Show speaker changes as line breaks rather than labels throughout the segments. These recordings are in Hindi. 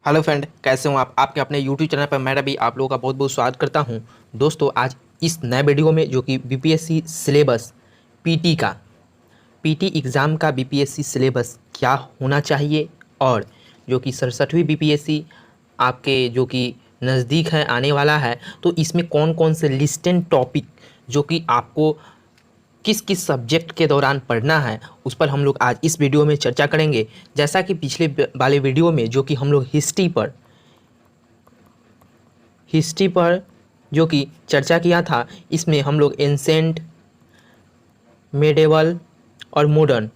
हेलो फ्रेंड, कैसे हो आप? आपके अपने यूट्यूब चैनल पर मैं भी आप लोगों का बहुत बहुत स्वागत करता हूं। दोस्तों, आज इस नए वीडियो में जो कि बीपीएससी सिलेबस पीटी का पीटी एग्ज़ाम का बीपीएससी सिलेबस क्या होना चाहिए, और जो कि 67वीं बीपीएससी आपके जो कि नज़दीक है, आने वाला है, तो इसमें कौन कौन से लिस्टेड टॉपिक जो कि आपको किस किस सब्जेक्ट के दौरान पढ़ना है, उस पर हम लोग आज इस वीडियो में चर्चा करेंगे। जैसा कि पिछले वाले वीडियो में जो कि हम लोग हिस्ट्री पर जो कि चर्चा किया था, इसमें हम लोग एंसेंट, मेडेवल और मॉडर्न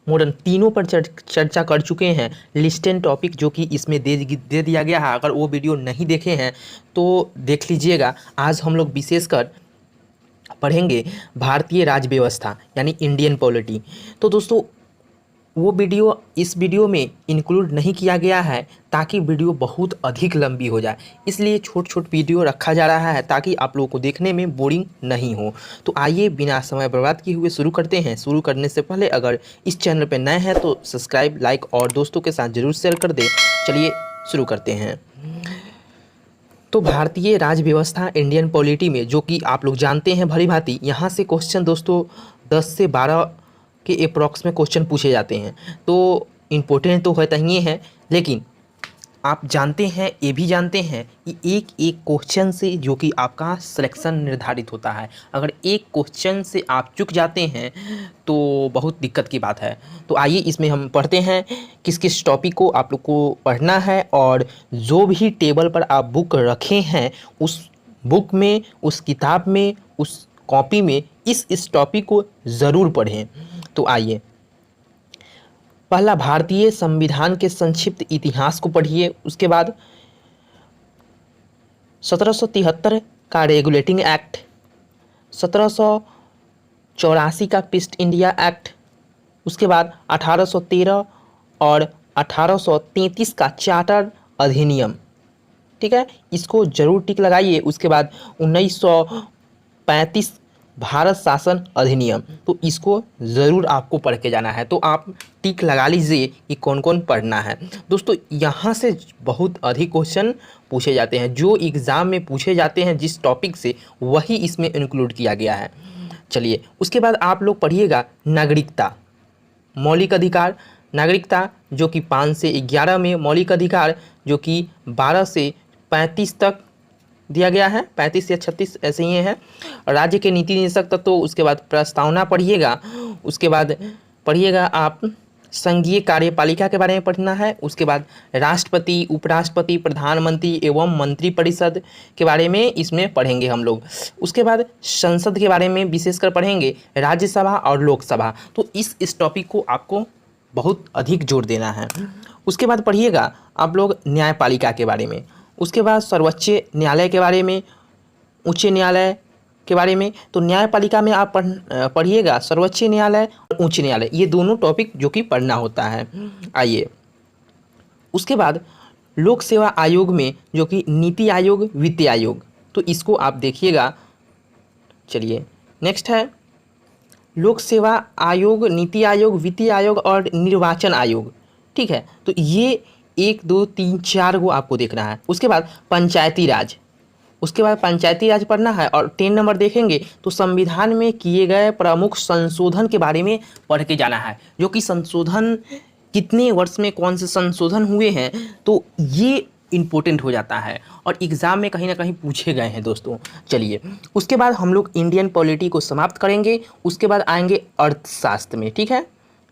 मॉडर्न तीनों पर चर्चा कर चुके हैं। लिस्टेड टॉपिक जो कि इसमें दे दिया गया है, अगर वो वीडियो नहीं देखे हैं तो देख लीजिएगा। आज हम लोग विशेषकर पढ़ेंगे भारतीय राज व्यवस्था यानी इंडियन पॉलिटी। तो दोस्तों, वो वीडियो इस वीडियो में इंक्लूड नहीं किया गया है ताकि वीडियो बहुत अधिक लंबी हो जाए, इसलिए छोट छोट वीडियो रखा जा रहा है ताकि आप लोगों को देखने में बोरिंग नहीं हो। तो आइए बिना समय बर्बाद किए हुए शुरू करते हैं। शुरू करने से पहले अगर इस चैनल पर नए हैं तो सब्सक्राइब, लाइक और दोस्तों के साथ ज़रूर शेयर कर दें। चलिए शुरू करते हैं। तो भारतीय राज व्यवस्था इंडियन पॉलिटी में जो कि आप लोग जानते हैं भली भांति, यहाँ से क्वेश्चन दोस्तों 10 से 12 के अप्रॉक्स में क्वेश्चन पूछे जाते हैं। तो इम्पोर्टेंट तो होता ही है, लेकिन आप जानते हैं, ये भी जानते हैं कि एक एक क्वेश्चन से जो कि आपका सिलेक्शन निर्धारित होता है। अगर एक क्वेश्चन से आप चूक जाते हैं तो बहुत दिक्कत की बात है। तो आइए इसमें हम पढ़ते हैं किस किस टॉपिक को आप लोग को पढ़ना है, और जो भी टेबल पर आप बुक रखे हैं उस बुक में, उस किताब में, उस कॉपी में इस टॉपिक को ज़रूर पढ़ें। तो आइए, पहला भारतीय संविधान के संक्षिप्त इतिहास को पढ़िए। उसके बाद 1773 का रेगुलेटिंग एक्ट, 1784 का ईस्ट इंडिया एक्ट, उसके बाद 1813 और 1833 का चार्टर अधिनियम। ठीक है, इसको जरूर टिक लगाइए। उसके बाद 1935 भारत शासन अधिनियम, तो इसको ज़रूर आपको पढ़ के जाना है। तो आप टिक लगा लीजिए कि कौन कौन पढ़ना है। दोस्तों, यहाँ से बहुत अधिक क्वेश्चन पूछे जाते हैं, जो एग्ज़ाम में पूछे जाते हैं जिस टॉपिक से, वही इसमें इंक्लूड किया गया है। चलिए, उसके बाद आप लोग पढ़िएगा नागरिकता, मौलिक अधिकार। नागरिकता जो कि 5 से 11 में, मौलिक अधिकार जो कि 12 से 35 तक दिया गया है, 35 या 36 ऐसे ही है। राज्य के नीति निदेशक तत्व, उसके बाद प्रस्तावना पढ़िएगा। उसके बाद पढ़िएगा आप संघीय कार्यपालिका के बारे में पढ़ना है। उसके बाद राष्ट्रपति, उपराष्ट्रपति, प्रधानमंत्री एवं मंत्रिपरिषद के बारे में इसमें पढ़ेंगे हम लोग। उसके बाद संसद के बारे में विशेषकर पढ़ेंगे, राज्यसभा और लोकसभा। तो इस टॉपिक को आपको बहुत अधिक जोर देना है। उसके बाद पढ़िएगा आप लोग न्यायपालिका के बारे में। उसके बाद सर्वोच्च न्यायालय के बारे में, उच्च न्यायालय के बारे में। तो न्यायपालिका में आप पढ़िएगा सर्वोच्च न्यायालय और उच्च न्यायालय, ये दोनों टॉपिक जो कि पढ़ना होता है। आइए, उसके बाद लोक सेवा आयोग में जो कि नीति आयोग, वित्त आयोग, तो इसको आप देखिएगा। चलिए, नेक्स्ट है लोक सेवा आयोग, नीति आयोग, वित्त आयोग और निर्वाचन आयोग। ठीक है, तो ये 1 2 3 4 को आपको देखना है। उसके बाद पंचायती राज, उसके बाद पंचायती राज पढ़ना है। और 10 नंबर देखेंगे तो संविधान में किए गए प्रमुख संशोधन के बारे में पढ़ के जाना है, जो कि संशोधन कितने वर्ष में कौन से संशोधन हुए हैं, तो ये इम्पोर्टेंट हो जाता है और एग्ज़ाम में कहीं ना कहीं पूछे गए हैं दोस्तों। चलिए, उसके बाद हम लोग इंडियन पॉलिटी को समाप्त करेंगे। उसके बाद आएंगे अर्थशास्त्र में, ठीक है,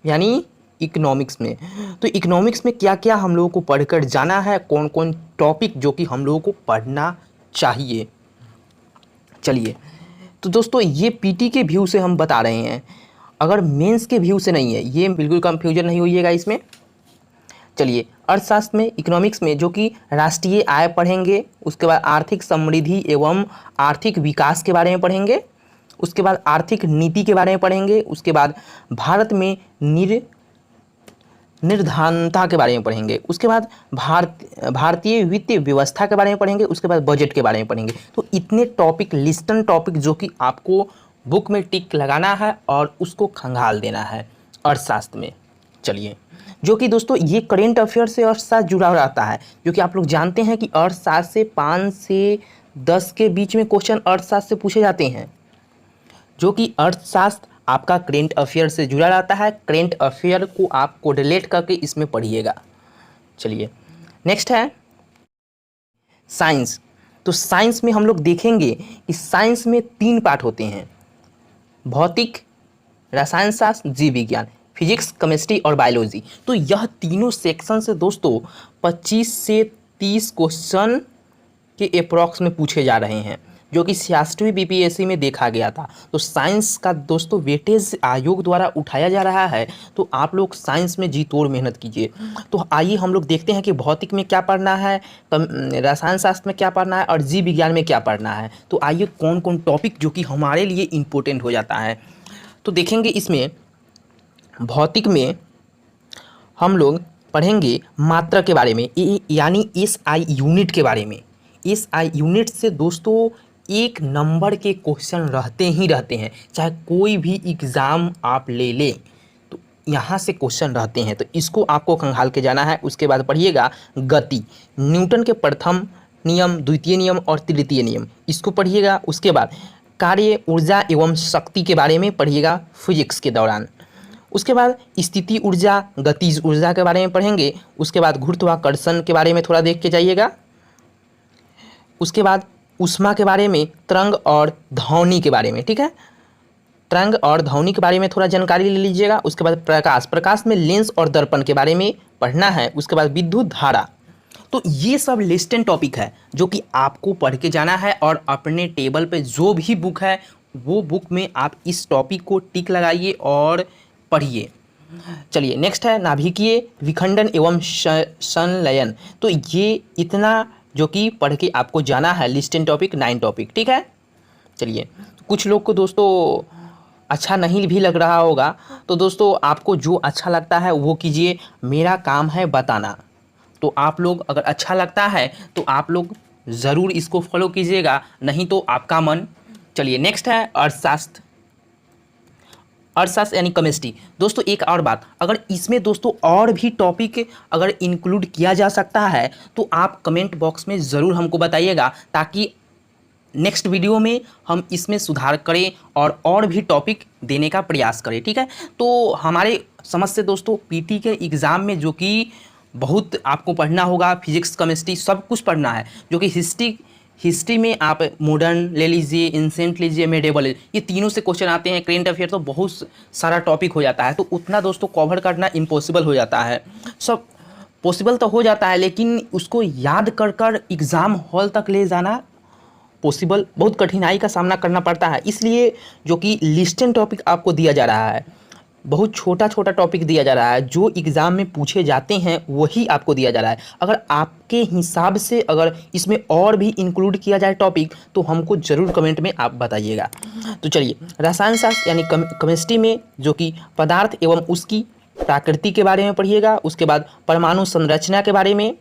यानी इकोनॉमिक्स में। तो इकोनॉमिक्स में क्या क्या हम लोगों को पढ़कर जाना है, कौन कौन टॉपिक जो कि हम लोगों को पढ़ना चाहिए। चलिए, तो दोस्तों ये पीटी के व्यू से हम बता रहे हैं, अगर मेंस के व्यू से नहीं है, ये बिल्कुल कंफ्यूजन नहीं होइएगा इसमें। चलिए, अर्थशास्त्र में, इकोनॉमिक्स में जो कि राष्ट्रीय आय पढ़ेंगे। उसके बाद आर्थिक समृद्धि एवं आर्थिक विकास के बारे में पढ़ेंगे। उसके बाद आर्थिक नीति के बारे में पढ़ेंगे। उसके बाद भारत में निर्धारणता के बारे में पढ़ेंगे। उसके बाद भारतीय वित्तीय व्यवस्था के बारे में पढ़ेंगे। उसके बाद बजट के बारे में पढ़ेंगे। तो इतने टॉपिक, लिस्टन टॉपिक जो कि आपको बुक में टिक लगाना है और उसको खंगाल देना है अर्थशास्त्र में। चलिए, जो कि दोस्तों ये करेंट अफेयर से अर्थशास्त्र जुड़ा रहता है, जो कि आप लोग जानते हैं कि अर्थशास्त्र से 5 से 10 के बीच में क्वेश्चन अर्थशास्त्र से पूछे जाते हैं, जो कि अर्थशास्त्र आपका करेंट अफेयर से जुड़ा रहता है। करेंट अफेयर को आप कोरिलेट करके इसमें पढ़िएगा। चलिए नेक्स्ट है साइंस। तो साइंस में हम लोग देखेंगे कि साइंस में 3 पार्ट होते हैं, भौतिक, रसायन शास्त्र, जीव विज्ञान, फिजिक्स, केमिस्ट्री और बायोलॉजी। तो यह तीनों सेक्शन से दोस्तों 25 से 30 क्वेश्चन के अप्रॉक्स में पूछे जा रहे हैं, जो कि 66वीं बीपीएससी में देखा गया था। तो साइंस का दोस्तों वेटेज आयोग द्वारा उठाया जा रहा है, तो आप लोग साइंस में जी तोड़ मेहनत कीजिए। तो आइए हम लोग देखते हैं कि भौतिक में क्या पढ़ना है, रसायन शास्त्र में क्या पढ़ना है और जीव विज्ञान में क्या पढ़ना है। तो आइए कौन कौन टॉपिक जो कि हमारे लिए इम्पोर्टेंट हो जाता है तो देखेंगे। इसमें भौतिक में हम लोग पढ़ेंगे मात्रा के बारे में, यानी एसआई यूनिट के बारे में। एसआई यूनिट से दोस्तों 1 नंबर के क्वेश्चन रहते ही रहते हैं, चाहे कोई भी एग्ज़ाम आप ले लें तो यहाँ से क्वेश्चन रहते हैं, तो इसको आपको खंगाल के जाना है। उसके बाद पढ़िएगा गति, न्यूटन के प्रथम नियम, द्वितीय नियम और तृतीय नियम, इसको पढ़िएगा। उसके बाद कार्य, ऊर्जा एवं शक्ति के बारे में पढ़िएगा फिजिक्स के दौरान। उसके बाद स्थिति ऊर्जा, गतिज ऊर्जा के बारे में पढ़ेंगे। उसके बाद गुरुत्वाकर्षण के बारे में थोड़ा देख के जाइएगा। उसके बाद ऊष्मा के बारे में, तरंग और ध्वनि के बारे में, ठीक है, तरंग और ध्वनि के बारे में थोड़ा जानकारी ले लीजिएगा। उसके बाद प्रकाश, प्रकाश में लेंस और दर्पण के बारे में पढ़ना है। उसके बाद विद्युत धारा। तो ये सब लिस्टेड टॉपिक है जो कि आपको पढ़ के जाना है, और अपने टेबल पे जो भी बुक है वो बुक में आप इस टॉपिक को टिक लगाइए और पढ़िए। चलिए नेक्स्ट है नाभिकीय विखंडन एवं संलयन। तो ये इतना जो कि पढ़ के आपको जाना है, लिस्टेड टॉपिक 9 टॉपिक, ठीक है। चलिए कुछ लोग को दोस्तों अच्छा नहीं भी लग रहा होगा, तो दोस्तों आपको जो अच्छा लगता है वो कीजिए, मेरा काम है बताना। तो आप लोग अगर अच्छा लगता है तो आप लोग ज़रूर इसको फॉलो कीजिएगा, नहीं तो आपका मन। चलिए नेक्स्ट है अर्थशास्त्र। अर्थशास्त्र यानी केमिस्ट्री। दोस्तों एक और बात, अगर इसमें दोस्तों और भी टॉपिक अगर इंक्लूड किया जा सकता है तो आप कमेंट बॉक्स में ज़रूर हमको बताइएगा, ताकि नेक्स्ट वीडियो में हम इसमें सुधार करें और भी टॉपिक देने का प्रयास करें, ठीक है। तो हमारे समझ से दोस्तों पीटी के एग्ज़ाम में जो कि बहुत आपको पढ़ना होगा, फिजिक्स केमिस्ट्री सब कुछ पढ़ना है, जो कि हिस्ट्री में आप मॉडर्न ले लीजिए, एंशिएंट लीजिए, मेडिवल, ये तीनों से क्वेश्चन आते हैं। करेंट अफेयर तो बहुत सारा टॉपिक हो जाता है, तो उतना दोस्तों कवर करना इम्पॉसिबल हो जाता है। सब पॉसिबल तो हो जाता है, लेकिन उसको याद कर कर एग्ज़ाम हॉल तक ले जाना पॉसिबल, बहुत कठिनाई का सामना करना पड़ता है। इसलिए जो कि लिस्टेड टॉपिक आपको दिया जा रहा है, बहुत छोटा छोटा टॉपिक दिया जा रहा है, जो एग्ज़ाम में पूछे जाते हैं वही आपको दिया जा रहा है। अगर आपके हिसाब से अगर इसमें और भी इंक्लूड किया जाए टॉपिक तो हमको ज़रूर कमेंट में आप बताइएगा। तो चलिए रसायन शास्त्र यानी केमिस्ट्री में जो कि पदार्थ एवं उसकी प्रकृति के बारे में पढ़िएगा। उसके बाद परमाणु संरचना के बारे में,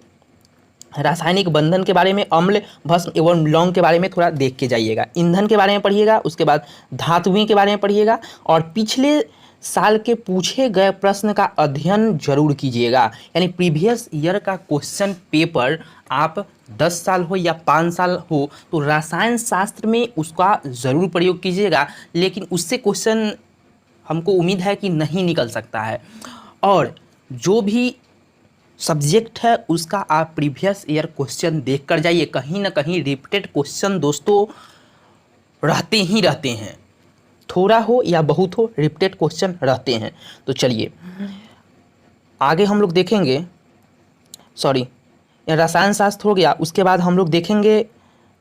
रासायनिक बंधन के बारे में, अम्ल, भस्म एवं लौंग के बारे में थोड़ा देख के जाइएगा। ईंधन के बारे में पढ़िएगा। उसके बाद धातुएं के बारे में पढ़िएगा, और पिछले साल के पूछे गए प्रश्न का अध्ययन जरूर कीजिएगा। यानी प्रीवियस ईयर का क्वेश्चन पेपर आप 10 साल हो या 5 साल हो तो रसायन शास्त्र में उसका ज़रूर प्रयोग कीजिएगा, लेकिन उससे क्वेश्चन हमको उम्मीद है कि नहीं निकल सकता है। और जो भी सब्जेक्ट है उसका आप प्रीवियस ईयर क्वेश्चन देख कर जाइए, कहीं ना कहीं रिपीटेड क्वेश्चन दोस्तों रहते ही रहते हैं, थोड़ा हो या बहुत हो रिपीटेड क्वेश्चन रहते हैं। तो चलिए आगे हम लोग देखेंगे, सॉरी रसायन शास्त्र हो गया। उसके बाद हम लोग देखेंगे,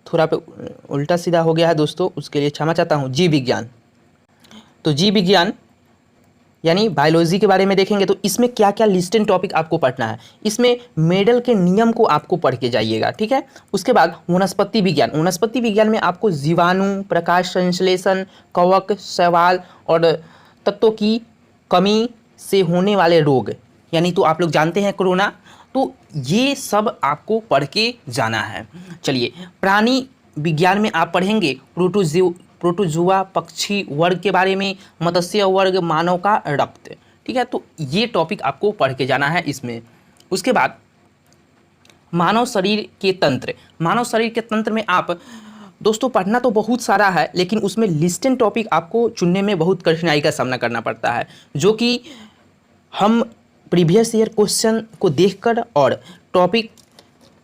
थोड़ा पे उल्टा सीधा हो गया है दोस्तों, उसके लिए क्षमा चाहता हूँ, जीव विज्ञान। तो जीव विज्ञान यानी बायोलॉजी के बारे में देखेंगे। तो इसमें क्या क्या लिस्टेड टॉपिक आपको पढ़ना है, इसमें मेडल के नियम को आपको पढ़ के जाइएगा, ठीक है। उसके बाद वनस्पति विज्ञान, वनस्पति विज्ञान में आपको जीवाणु, प्रकाश संश्लेषण, कवक, शैवाल और तत्वों की कमी से होने वाले रोग, यानी तो आप लोग जानते हैं कोरोना, तो ये सब आपको पढ़ के जाना है। चलिए प्राणी विज्ञान में आप पढ़ेंगे प्रोटोजुआ पक्षी वर्ग के बारे में, मत्स्य वर्ग, मानव का रक्त, ठीक है, तो ये टॉपिक आपको पढ़ के जाना है इसमें। उसके बाद मानव शरीर के तंत्र, मानव शरीर के तंत्र में आप दोस्तों पढ़ना तो बहुत सारा है, लेकिन उसमें लिस्टेड टॉपिक आपको चुनने में बहुत कठिनाई का सामना करना पड़ता है, जो कि हम प्रीवियस ईयर क्वेश्चन को देखकर और टॉपिक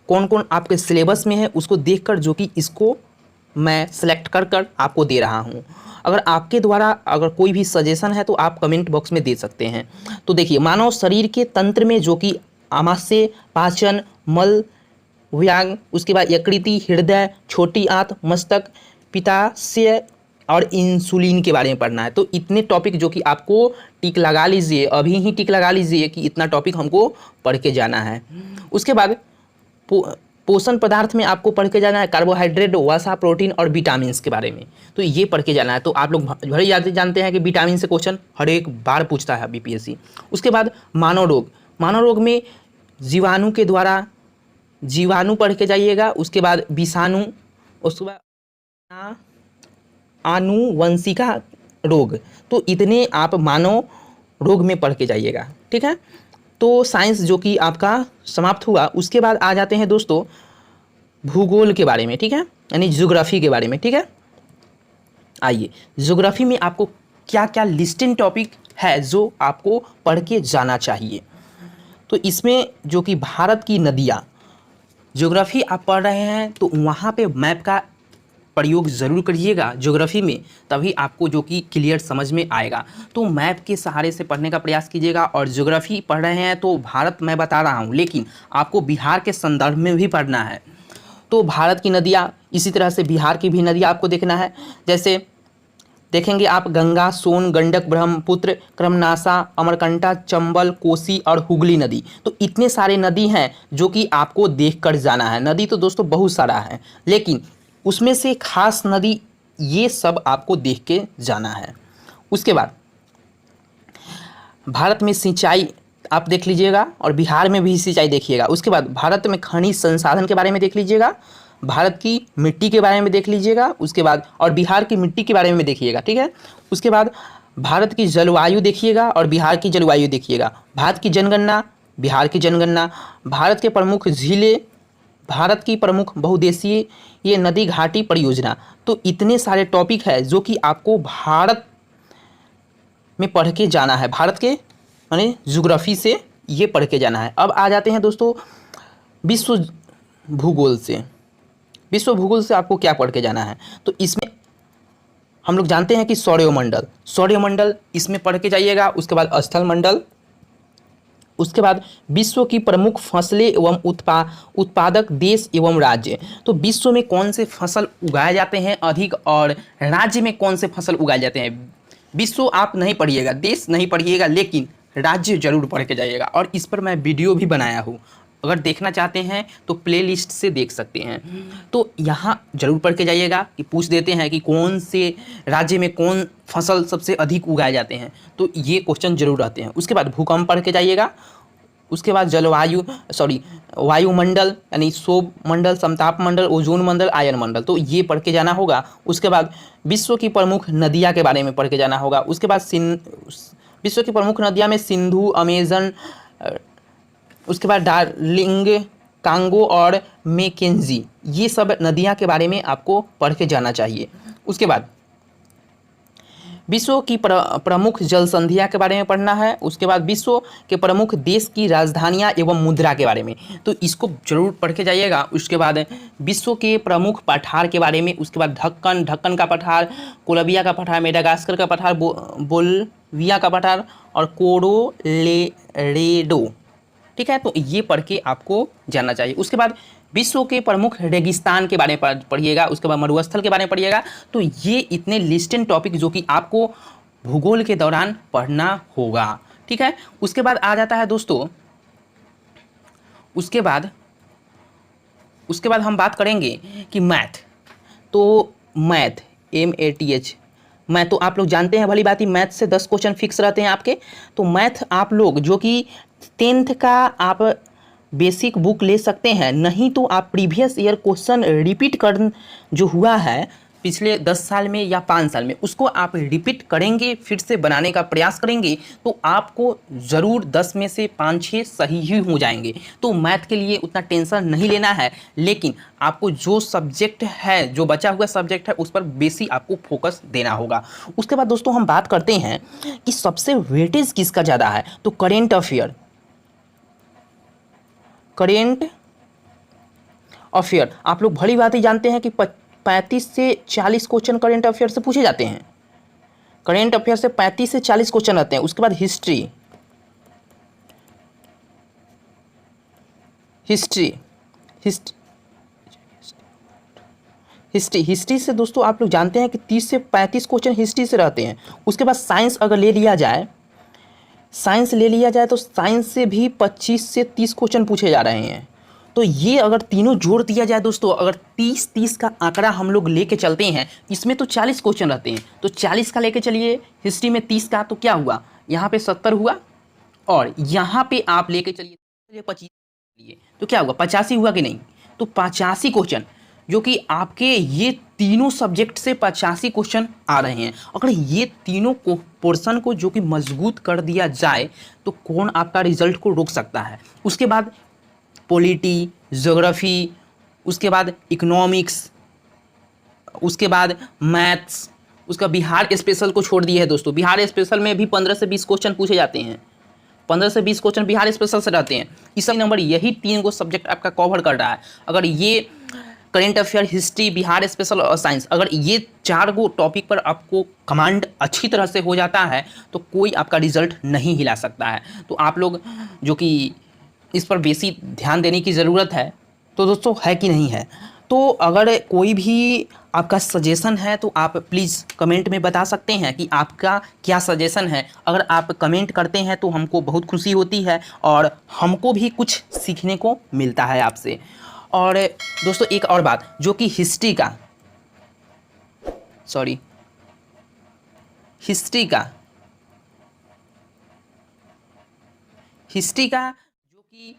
कौन कौन आपके सिलेबस में है उसको देखकर, जो कि इसको मैं सेलेक्ट कर कर आपको दे रहा हूँ। अगर आपके द्वारा अगर कोई भी सजेशन है तो आप कमेंट बॉक्स में दे सकते हैं। तो देखिए, मानव शरीर के तंत्र में जो कि आमाशय, पाचन, मल व्यांग, उसके बाद यकृति, हृदय, छोटी आंत, मस्तक, पित्ताशय और इंसुलिन के बारे में पढ़ना है। तो इतने टॉपिक जो कि आपको टिक लगा लीजिए, अभी ही टिक लगा लीजिए कि इतना टॉपिक हमको पढ़ के जाना है। उसके बाद पोषण पदार्थ में आपको पढ़ के जाना है कार्बोहाइड्रेट, वसा, प्रोटीन और विटामिन के बारे में, तो ये पढ़ के जाना है। तो आप लोग भले जानते हैं कि विटामिन से क्वेश्चन हर एक बार पूछता है बीपीएससी। उसके बाद मानव रोग, मानव रोग में जीवाणु के द्वारा जीवाणु पढ़ के जाइएगा। उसके बाद विषाणु, उसके बाद आनुवंशिका रोग, तो इतने आप मानव रोग में पढ़ के जाइएगा। ठीक है, तो साइंस जो कि आपका समाप्त हुआ। उसके बाद आ जाते हैं दोस्तों भूगोल के बारे में, ठीक है, यानी ज्योग्राफी के बारे में। ठीक है, आइए ज्योग्राफी में आपको क्या क्या लिस्टेड टॉपिक है जो आपको पढ़ के जाना चाहिए। तो इसमें जो कि भारत की नदियाँ, ज्योग्राफी आप पढ़ रहे हैं तो वहाँ पे मैप का प्रयोग ज़रूर करिएगा ज्योग्राफी में, तभी आपको जो कि क्लियर समझ में आएगा। तो मैप के सहारे से पढ़ने का प्रयास कीजिएगा। और ज्योग्राफी पढ़ रहे हैं तो भारत मैं बता रहा हूँ, लेकिन आपको बिहार के संदर्भ में भी पढ़ना है। तो भारत की नदियाँ, इसी तरह से बिहार की भी नदियाँ आपको देखना है। जैसे देखेंगे आप गंगा, सोन, गंडक, ब्रह्मपुत्र, क्रमनाशा, अमरकंटक, चंबल, कोसी और हुगली नदी। तो इतने सारे नदी हैं जो कि आपको देख कर जाना है। नदी तो दोस्तों बहुत सारा है, लेकिन उसमें से खास नदी ये सब आपको देख के जाना है। उसके बाद भारत में सिंचाई आप देख लीजिएगा और बिहार में भी सिंचाई देखिएगा। उसके बाद भारत में खनिज संसाधन के बारे में देख लीजिएगा, भारत की मिट्टी के बारे में देख लीजिएगा। उसके बाद और बिहार की मिट्टी के बारे में देखिएगा। ठीक है, उसके बाद भारत की जलवायु देखिएगा और बिहार की जलवायु देखिएगा। भारत की जनगणना, बिहार की जनगणना, भारत के प्रमुख झीलें, भारत की प्रमुख बहुउद्देशीय ये नदी घाटी परियोजना। तो इतने सारे टॉपिक है जो कि आपको भारत में पढ़ के जाना है, भारत के यानी ज्योग्राफी से ये पढ़ के जाना है। अब आ जाते हैं दोस्तों विश्व भूगोल से। विश्व भूगोल से आपको क्या पढ़ के जाना है, तो इसमें हम लोग जानते हैं कि सौरमंडल, सौरमंडल इसमें पढ़ के जाइएगा। उसके बाद स्थल मंडल, उसके बाद विश्व की प्रमुख फसलें एवं उत्पादक देश एवं राज्य। तो विश्व में कौन से फसल उगाए जाते हैं अधिक और राज्य में कौन से फसल उगाए जाते हैं। विश्व आप नहीं पढ़िएगा, देश नहीं पढ़िएगा, लेकिन राज्य जरूर पढ़ के जाइएगा। और इस पर मैं वीडियो भी बनाया हूँ, अगर देखना चाहते हैं तो प्लेलिस्ट से देख सकते हैं। तो यहाँ जरूर पढ़ के जाइएगा कि पूछ देते हैं कि कौन से राज्य में कौन फसल सबसे अधिक उगाए जाते हैं, तो ये क्वेश्चन जरूर आते हैं। उसके बाद भूकंप पढ़ के जाइएगा। उसके बाद जलवायु वायुमंडल यानी क्षोभ मंडल, समताप मंडल, ओजोन मंडल, आयन मंडल, तो ये पढ़ के जाना होगा। उसके बाद विश्व की प्रमुख नदियाँ के बारे में पढ़ के जाना होगा। उसके बाद विश्व की प्रमुख नदियाँ में सिंधु, अमेजन, उसके बाद डार्लिंग, कांगो और मैकेंजी, ये सब नदियाँ के बारे में आपको पढ़ के जाना चाहिए। उसके बाद विश्व की प्रमुख जल संधियाँ के बारे में पढ़ना है। उसके बाद विश्व के प्रमुख देश की राजधानियाँ एवं मुद्रा के बारे में, तो इसको जरूर पढ़ के जाइएगा। उसके बाद विश्व के प्रमुख पठार के बारे में। उसके बाद ढक्कन का पठार, कोलंबिया का पठार, मेडागास्कर का पठार, बोल्विया का पठार और कोलोरेडो। ठीक है, तो ये पढ़ के आपको जानना चाहिए। उसके बाद विश्व के प्रमुख रेगिस्तान के बारे में पढ़िएगा। उसके बाद मरुस्थल के बारे में पढ़िएगा। तो ये इतने लिस्टेड टॉपिक जो कि आपको भूगोल के दौरान पढ़ना होगा। ठीक है, उसके बाद आ जाता है दोस्तों, उसके बाद हम बात करेंगे कि मैथ। तो मैथ MATH, मैथ तो आप लोग जानते हैं भली बात ही, मैथ से 10 क्वेश्चन फिक्स रहते हैं आपके। तो मैथ आप लोग जो कि 10th का आप बेसिक बुक ले सकते हैं, नहीं तो आप प्रीवियस ईयर क्वेश्चन रिपीट कर जो हुआ है
पिछले 10 साल में या 5 साल में, उसको आप रिपीट करेंगे, फिर से बनाने का प्रयास करेंगे, तो आपको ज़रूर 10 में से 5-6 सही ही हो जाएंगे। तो मैथ के लिए उतना टेंशन नहीं लेना है, लेकिन आपको जो सब्जेक्ट है, जो बचा हुआ सब्जेक्ट है, उस पर बेसी आपको फोकस देना होगा। उसके बाद दोस्तों हम बात करते हैं कि सबसे वेटेज किसका ज़्यादा है। तो करेंट अफेयर आप लोग भली बात ही जानते हैं कि 35 से 40 क्वेश्चन करेंट अफेयर से पूछे जाते हैं। करेंट अफेयर से 35 से 40 क्वेश्चन आते हैं। उसके बाद हिस्ट्री से दोस्तों आप लोग जानते हैं कि 30 से 35 क्वेश्चन हिस्ट्री से रहते हैं। उसके बाद साइंस अगर ले लिया जाए तो साइंस से भी 25 से 30 क्वेश्चन पूछे जा रहे हैं। तो ये अगर तीनों जोड़ दिया जाए दोस्तों, अगर 30-30 का आंकड़ा हम लोग लेके चलते हैं, इसमें तो 40 क्वेश्चन रहते हैं, तो 40 का लेके चलिए, हिस्ट्री में 30 का, तो क्या हुआ, यहाँ पे 70 हुआ, और यहाँ पे आप लेके चलिए 25, तो क्या हुआ, 85 हुआ कि नहीं। तो 85 क्वेश्चन, जो कि आपके ये तीनों सब्जेक्ट से 85 क्वेश्चन आ रहे हैं। अगर ये तीनों को पोर्शन को जो कि मजबूत कर दिया जाए, तो कौन आपका रिजल्ट को रोक सकता है। उसके बाद पॉलिटी, ज्योग्राफी, उसके बाद इकोनॉमिक्स, उसके बाद मैथ्स, उसका बिहार स्पेशल को छोड़ दिया है दोस्तों। बिहार स्पेशल में भी 15 से 20 क्वेश्चन पूछे जाते हैं, 15 से 20 क्वेश्चन बिहार स्पेशल से रहते हैं। इस नंबर यही 3 गो सब्जेक्ट आपका कवर कर रहा है। अगर ये current affair, history, Bihar special और साइंस, अगर ये 4 गो टॉपिक पर आपको कमांड अच्छी तरह से हो जाता है, तो कोई आपका रिजल्ट नहीं हिला सकता है। तो आप लोग जो कि इस पर बेसी ध्यान देने की ज़रूरत है, तो दोस्तों है कि नहीं है। तो अगर कोई भी आपका सजेशन है, तो आप प्लीज़ कमेंट में बता सकते हैं कि आपका क्या सजेशन है। अगर आप कमेंट करते हैं तो हमको बहुत खुशी होती है, और हमको भी कुछ सीखने को मिलता है आपसे। और दोस्तों एक और बात, जो कि हिस्ट्री का जो कि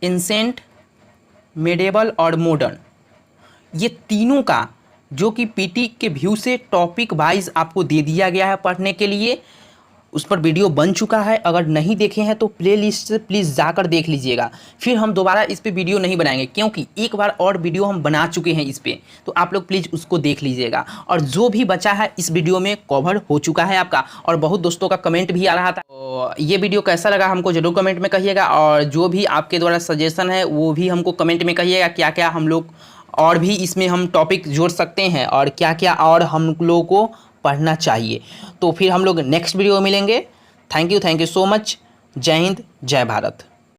एंसेंट, मेडिएवल और मॉडर्न, ये तीनों का जो कि पीटी के व्यू से टॉपिक वाइज आपको दे दिया गया है पढ़ने के लिए, उस पर वीडियो बन चुका है। अगर नहीं देखे हैं तो प्लेलिस्ट से प्लीज़ जाकर देख लीजिएगा। फिर हम दोबारा इस पे वीडियो नहीं बनाएंगे, क्योंकि एक बार और वीडियो हम बना चुके हैं इस पे, तो आप लोग प्लीज़ उसको देख लीजिएगा। और जो भी बचा है इस वीडियो में कवर हो चुका है आपका, और बहुत दोस्तों का कमेंट भी आ रहा था। तो ये वीडियो कैसा लगा हमको ज़रूर कमेंट में कहिएगा, और जो भी आपके द्वारा सजेशन है वो भी हमको कमेंट में कहिएगा, क्या क्या हम लोग और भी इसमें हम टॉपिक जोड़ सकते हैं, और क्या क्या और हम लोगों को पढ़ना चाहिए। तो फिर हम लोग नेक्स्ट वीडियो में मिलेंगे। Thank you so much. जय हिंद, जय भारत।